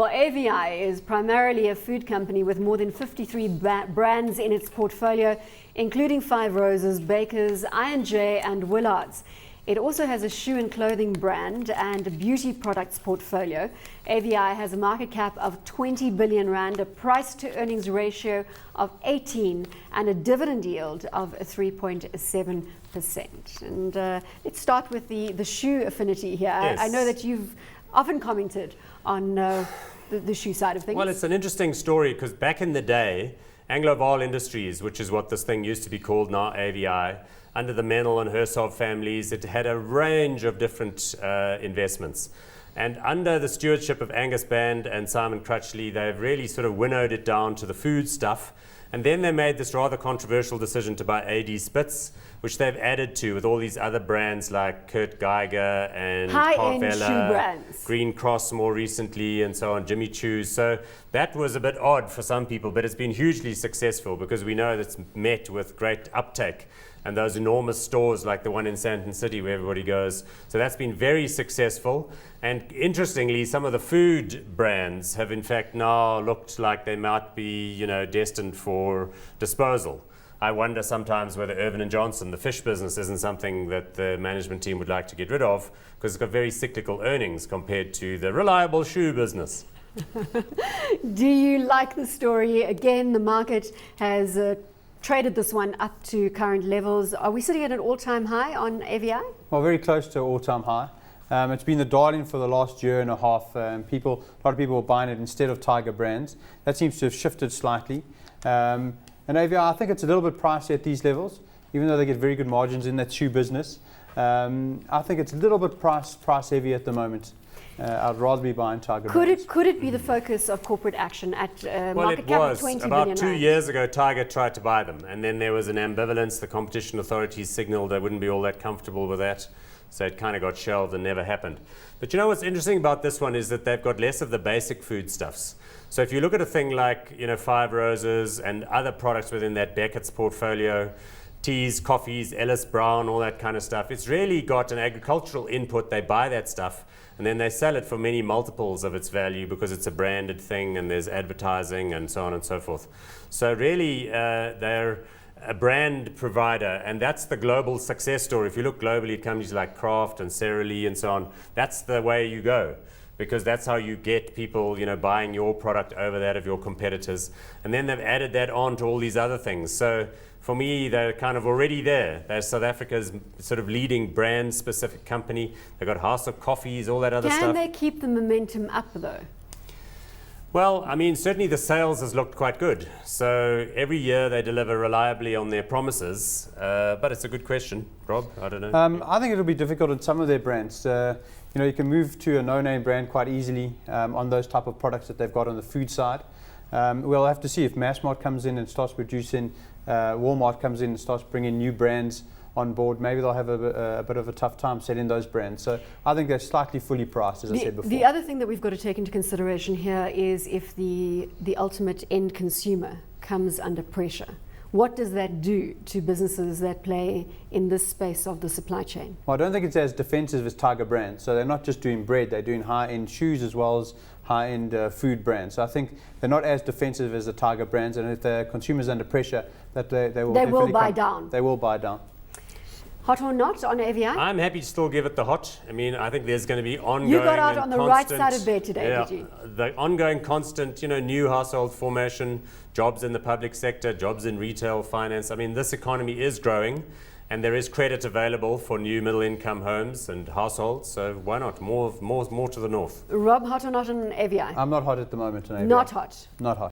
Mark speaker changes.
Speaker 1: Well, AVI is primarily a food company with more than 53 brands in its portfolio, including Five Roses, Baker's, I&J and Willard's. It also has a shoe and clothing brand and a beauty products portfolio. AVI has a market cap of 20 billion rand, a price to earnings ratio of 18 and a dividend yield of 3.7%. And let's start with the shoe affinity here.
Speaker 2: Yes.
Speaker 1: I know that you've often commented on the shoe side of things.
Speaker 2: Well, it's an interesting story because back in the day, Anglo-Val Industries, which is what this thing used to be called, now AVI, under the Menel and Hersov families, it had a range of different investments. And under the stewardship of Angus Band and Simon Crutchley, they've really sort of winnowed it down to the food stuff. And then they made this rather controversial decision to buy AD Spitz, which they've added to with all these other brands like Kurt Geiger and
Speaker 1: high-end shoe
Speaker 2: Carvela,
Speaker 1: brands.
Speaker 2: Green Cross more recently, and so on, Jimmy Choo's. So that was a bit odd for some people, but it's been hugely successful because we know that's met with great uptake. And those enormous stores like the one in Sandton City where everybody goes. So that's been very successful. And interestingly, some of the food brands have in fact now looked like they might be, destined for disposal. I wonder sometimes whether Irvin & Johnson, the fish business, isn't something that the management team would like to get rid of because it's got very cyclical earnings compared to the reliable shoe business.
Speaker 1: Do you like the story? Again, the market has traded this one up to current levels. Are we sitting at an all-time high on AVI?
Speaker 3: Well, very close to all-time high. It's been the darling for the last year and a half. A lot of people are buying it instead of Tiger brands. That seems to have shifted slightly. And AVI, I think it's a little bit pricey at these levels, even though they get very good margins in that shoe business. I think it's a little bit price heavy at the moment. I'd rather be buying Tiger brands.
Speaker 1: Could it be the focus of corporate action at market cap of 20 billion?
Speaker 2: About 2 years ago, Tiger tried to buy them, and then there was an ambivalence. The competition authorities signaled they wouldn't be all that comfortable with that, so it kind of got shelved and never happened. But what's interesting about this one is that they've got less of the basic foodstuffs. So if you look at a thing like Five Roses and other products within that Beckett's portfolio, teas, coffees, Ellis Brown, all that kind of stuff, it's really got an agricultural input. They buy that stuff and then they sell it for many multiples of its value because it's a branded thing and there's advertising and so on and so forth. So really they're a brand provider, and that's the global success story. If you look globally at companies like Kraft and Sara Lee and so on, that's the way you go, because that's how you get people buying your product over that of your competitors. And then they've added that on to all these other things. So for me, they're kind of already there. They're South Africa's sort of leading brand-specific company. They've got House of Coffees, all that other stuff.
Speaker 1: Can they keep the momentum up, though?
Speaker 2: Well, certainly the sales has looked quite good. So every year they deliver reliably on their promises. But it's a good question, Rob. I don't know.
Speaker 3: I think it'll be difficult in some of their brands. You can move to a no-name brand quite easily on those type of products that they've got on the food side. We'll have to see if Massmart comes in and starts producing, Walmart comes in and starts bringing new brands on board. Maybe they'll have a bit of a tough time selling those brands. So I think they're slightly fully priced, as I said before.
Speaker 1: The other thing that we've got to take into consideration here is if the ultimate end consumer comes under pressure. What does that do to businesses that play in this space of the supply chain?
Speaker 3: Well, I don't think it's as defensive as Tiger brands. So they're not just doing bread, they're doing high-end shoes as well as high-end food brands. So I think they're not as defensive as the Tiger brands, and if the consumer's under pressure, that they will
Speaker 1: buy down.
Speaker 3: They will buy down.
Speaker 1: Hot or not on AVI?
Speaker 2: I'm happy to still give it the hot. I think there's going to be ongoing.
Speaker 1: You got out
Speaker 2: and
Speaker 1: on the
Speaker 2: constant,
Speaker 1: right side of bed today, did you?
Speaker 2: The ongoing constant, new household formation, jobs in the public sector, jobs in retail, finance. This economy is growing, and there is credit available for new middle-income homes and households. So why not? More to the north.
Speaker 1: Rob, hot or not on AVI?
Speaker 3: I'm not hot at the moment on AVI.
Speaker 1: Not hot.
Speaker 3: Not hot.